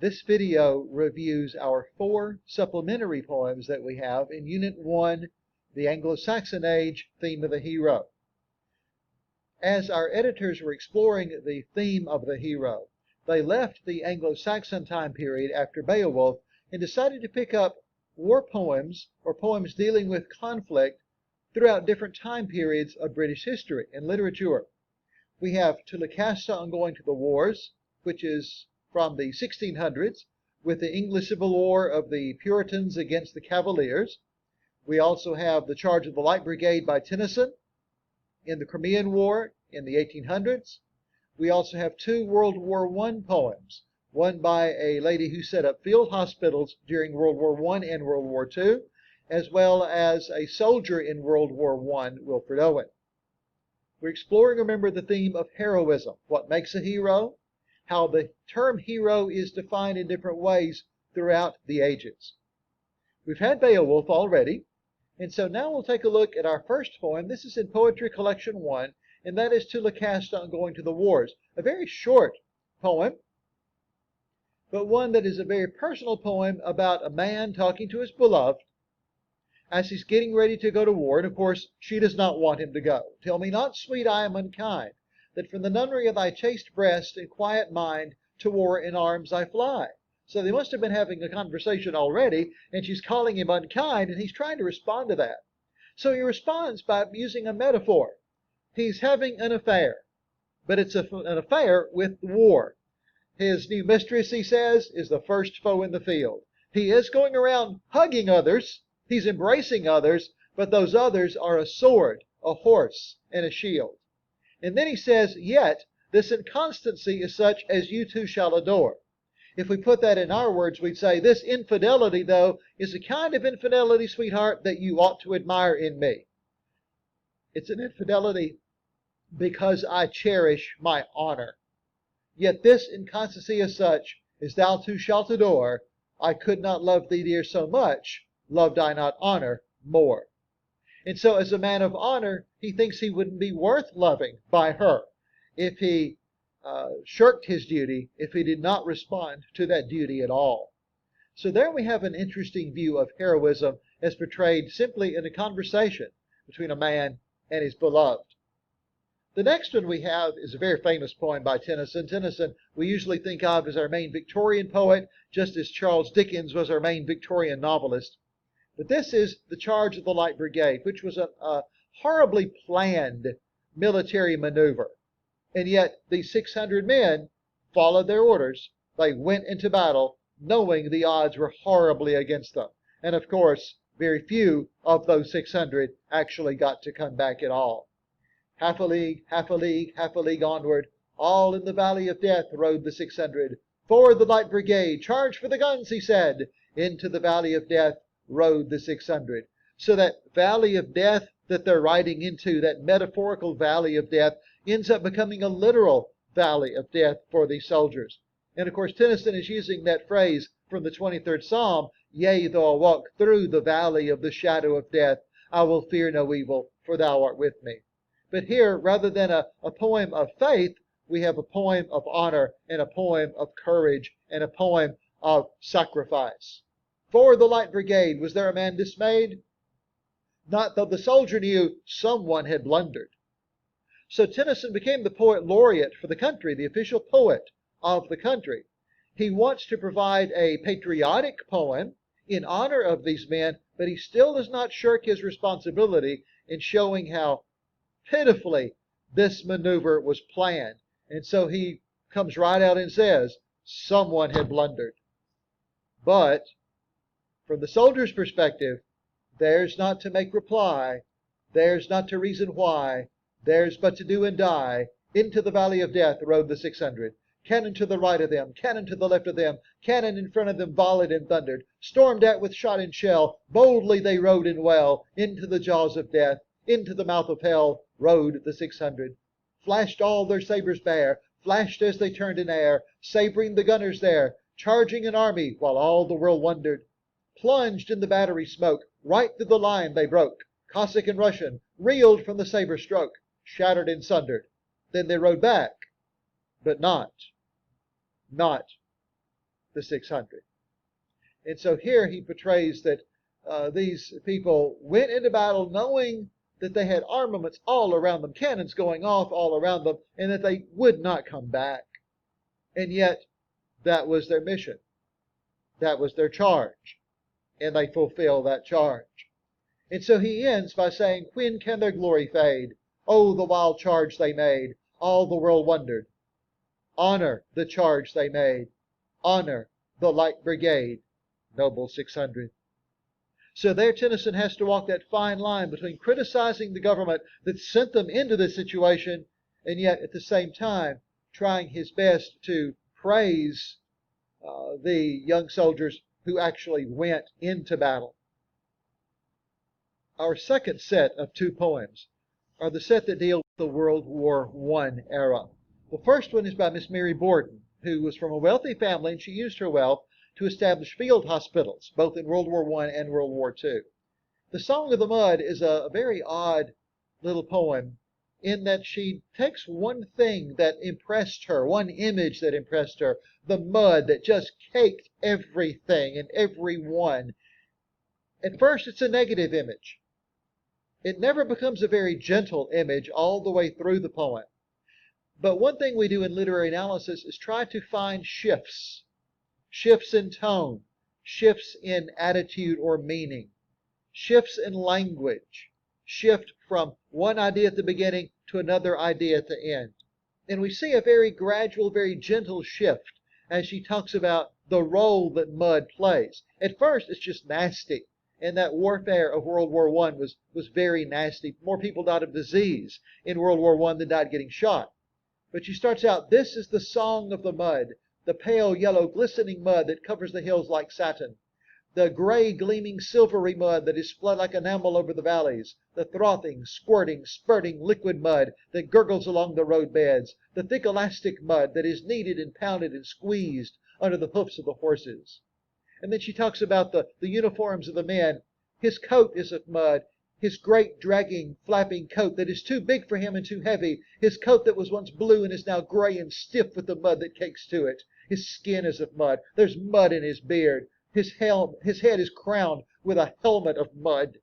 This video reviews our 4 supplementary poems that we have in Unit 1, the Anglo-Saxon Age, Theme of the Hero. As our editors were exploring the theme of the hero, they left the Anglo-Saxon time period after Beowulf and decided to pick up war poems or poems dealing with conflict throughout different time periods of British history and literature. We have To Lucasta on Going to the Wars, which is from the 1600s, with the English Civil War of the Puritans against the Cavaliers. We also have The Charge of the Light Brigade by Tennyson in the Crimean War in the 1800s. We also have 2 World War I poems, one by a lady who set up field hospitals during World War I and World War II, as well as a soldier in World War I, Wilfred Owen. We're exploring, remember, the theme of heroism, what makes a hero, how the term hero is defined in different ways throughout the ages. We've had Beowulf already, and so now we'll take a look at our first poem. This is in Poetry Collection 1, and that is To Lucasta on Going to the Wars. A very short poem, but one that is a very personal poem about a man talking to his beloved as he's getting ready to go to war, and of course she does not want him to go. Tell me not, sweet, I am unkind, that from the nunnery of thy chaste breast and quiet mind to war in arms I fly. So they must have been having a conversation already, and she's calling him unkind, and he's trying to respond to that. So he responds by using a metaphor. He's having an affair, but it's an affair with war. His new mistress, he says, is the first foe in the field. He is going around hugging others, he's embracing others, but those others are a sword, a horse, and a shield. And then he says, yet this inconstancy is such as you too shall adore. If we put that in our words, we'd say, this infidelity, though, is a kind of infidelity, sweetheart, that you ought to admire in me. It's an infidelity because I cherish my honor. Yet this inconstancy is such as thou too shalt adore. I could not love thee, dear, so much, loved I not honor more. And so as a man of honor, he thinks he wouldn't be worth loving by her if he shirked his duty, if he did not respond to that duty at all. So there we have an interesting view of heroism as portrayed simply in a conversation between a man and his beloved. The next one we have is a very famous poem by Tennyson. Tennyson we usually think of as our main Victorian poet, just as Charles Dickens was our main Victorian novelist. But this is The Charge of the Light Brigade, which was a horribly planned military maneuver. And yet these 600 men followed their orders. They went into battle knowing the odds were horribly against them. And of course, very few of those 600 actually got to come back at all. Half a league, half a league, half a league onward, all in the valley of death rode the 600. Forward the Light Brigade, charge for the guns, he said. Into the valley of death rode the 600. So that valley of death that they're riding into, that metaphorical valley of death, ends up becoming a literal valley of death for these soldiers. And of course, Tennyson is using that phrase from the 23rd Psalm, yea, though I walk through the valley of the shadow of death, I will fear no evil, for thou art with me. But here, rather than a poem of faith, we have a poem of honor and a poem of courage and a poem of sacrifice. For the Light Brigade, was there a man dismayed? Not though the soldier knew someone had blundered. So Tennyson became the poet laureate for the country, the official poet of the country. He wants to provide a patriotic poem in honor of these men, but he still does not shirk his responsibility in showing how pitifully this maneuver was planned. And so he comes right out and says, someone had blundered. But from the soldier's perspective, theirs not to make reply, theirs not to reason why, theirs but to do and die. Into the valley of death rode the 600. Cannon to the right of them, cannon to the left of them, cannon in front of them volleyed and thundered. Stormed at with shot and shell, boldly they rode and well. Into the jaws of death, into the mouth of hell, rode the 600. Flashed all their sabres bare, flashed as they turned in air, sabring the gunners there, charging an army while all the world wondered. Plunged in the battery smoke, right through the line they broke. Cossack and Russian reeled from the sabre stroke, shattered and sundered. Then they rode back, but not the 600. And so here he portrays that these people went into battle knowing that they had armaments all around them, cannons going off all around them, and that they would not come back. And yet, that was their mission. That was their charge. And they fulfill that charge. And so he ends by saying, when can their glory fade? Oh, the wild charge they made. All the world wondered. Honor the charge they made. Honor the Light Brigade. Noble 600. So there Tennyson has to walk that fine line between criticizing the government that sent them into this situation, and yet at the same time trying his best to praise the young soldiers who actually went into battle. Our second set of two poems are the set that deal with the World War I era. The first one is by Miss Mary Borden, who was from a wealthy family, and she used her wealth to establish field hospitals, both in World War I and World War II. The Song of the Mud is a very odd little poem in that she takes one thing that impressed her, one image that impressed her, the mud that just caked everything and everyone. At first, it's a negative image. It never becomes a very gentle image all the way through the poem. But one thing we do in literary analysis is try to find shifts. Shifts in tone, shifts in attitude or meaning, shifts in language, shift from one idea at the beginning to another idea at the end. And we see a very gradual, very gentle shift as she talks about the role that mud plays. At first, it's just nasty. And that warfare of World War I was very nasty. More people died of disease in World War I than died getting shot. But she starts out, this is the song of the mud, the pale yellow glistening mud that covers the hills like satin, the gray gleaming silvery mud that is spread like enamel over the valleys, the frothing, squirting, spurting liquid mud that gurgles along the roadbeds, the thick elastic mud that is kneaded and pounded and squeezed under the hoofs of the horses. And then she talks about the uniforms of the men. His coat is of mud, his great dragging, flapping coat that is too big for him and too heavy, his coat that was once blue and is now gray and stiff with the mud that cakes to it. His skin is of mud. There's mud in his beard. His head is crowned with a helmet of mud.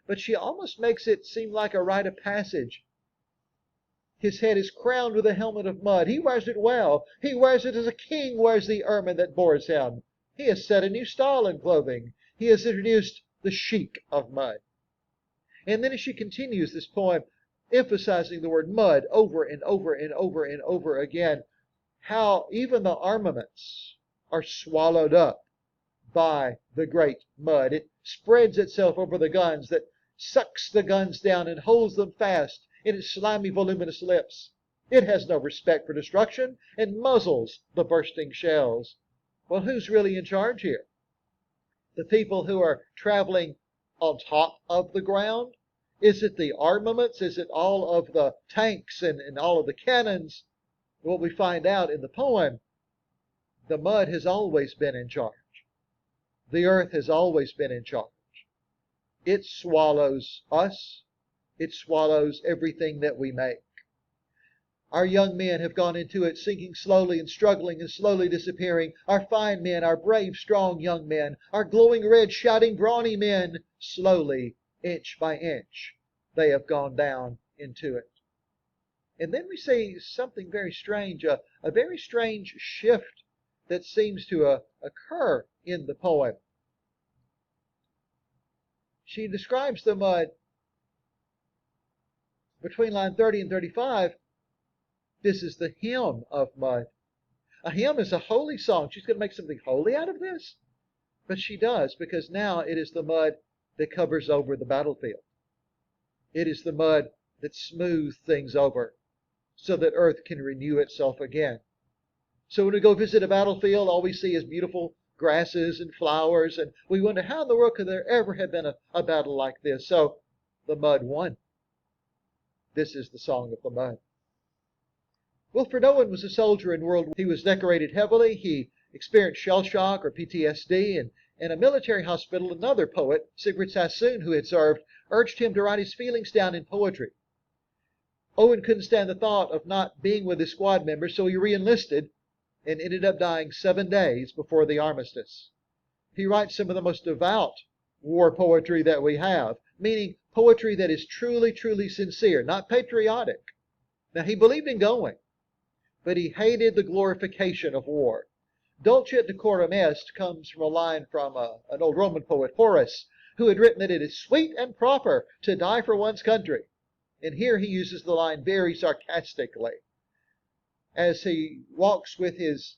But she almost makes it seem like a rite of passage. His head is crowned with a helmet of mud. He wears it well. He wears it as a king wears the ermine that bores him. He has set a new style in clothing. He has introduced the chic of mud. And then as she continues this poem, emphasizing the word mud over and over and over and over again, how even the armaments are swallowed up by the great mud. It spreads itself over the guns, that sucks the guns down and holds them fast in its slimy, voluminous lips. It has no respect for destruction and muzzles the bursting shells. Well, who's really in charge here? The people who are traveling on top of the ground? Is it the armaments? Is it all of the tanks and all of the cannons? What we find out in the poem, the mud has always been in charge. The earth has always been in charge. It swallows us. It swallows everything that we make. Our young men have gone into it sinking slowly and struggling and slowly disappearing. Our fine men, our brave, strong young men, our glowing red, shouting, brawny men, slowly, inch by inch, they have gone down into it. And then we see something very strange, a very strange shift that seems to occur in the poem. She describes the mud between line 30 and 35. This is the hymn of mud. A hymn is a holy song. She's going to make something holy out of this? But she does, because now it is the mud that covers over the battlefield. It is the mud that smooths things over so that earth can renew itself again. So when we go visit a battlefield, all we see is beautiful grasses and flowers, and we wonder, how in the world could there ever have been a battle like this? So the mud won. This is the song of the mud. Wilfred Owen was a soldier in World War II. He was decorated heavily. He experienced shell shock or PTSD, and in a military hospital, another poet, Sigrid Sassoon, who had served, urged him to write his feelings down in poetry. Owen couldn't stand the thought of not being with his squad members, so he re-enlisted, and ended up dying 7 days before the armistice. He writes some of the most devout war poetry that we have, meaning poetry that is truly, truly sincere, not patriotic. Now, he believed in going, but he hated the glorification of war. Dulce et decorum est comes from a line from an old Roman poet, Horace, who had written that it is sweet and proper to die for one's country. And here he uses the line very sarcastically. As he walks with his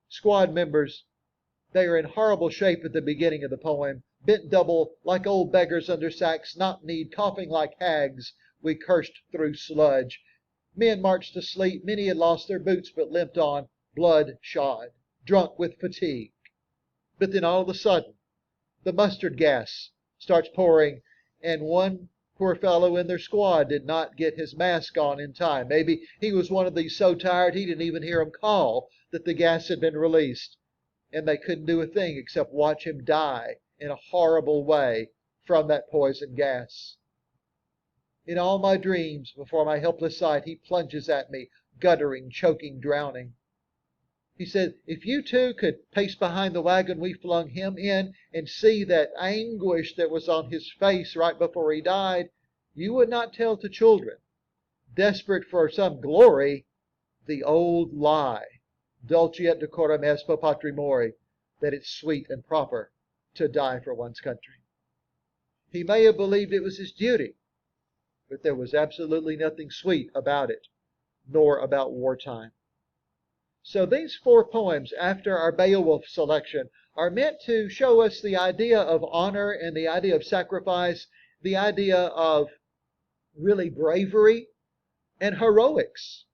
squad members, they are in horrible shape at the beginning of the poem, bent double like old beggars under sacks, knock-kneed, coughing like hags. We cursed through sludge. Men marched to sleep. Many had lost their boots but limped on, blood-shod, drunk with fatigue. But then all of a sudden, the mustard gas starts pouring, and one poor fellow in their squad did not get his mask on in time. Maybe he was one of these so tired he didn't even hear him call that the gas had been released, and they couldn't do a thing except watch him die in a horrible way from that poison gas. In all my dreams, before my helpless sight, he plunges at me, guttering, choking, drowning. He said, if you too could pace behind the wagon we flung him in and see that anguish that was on his face right before he died, you would not tell to children, desperate for some glory, the old lie, dulce et decorum est pro patri mori, that it's sweet and proper to die for one's country. He may have believed it was his duty, but there was absolutely nothing sweet about it, nor about wartime. So these 4 poems after our Beowulf selection are meant to show us the idea of honor and the idea of sacrifice, the idea of really bravery and heroics.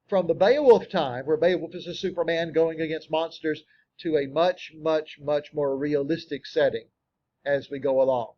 From the Beowulf time, where Beowulf is a Superman going against monsters, to a much, much, much more realistic setting as we go along.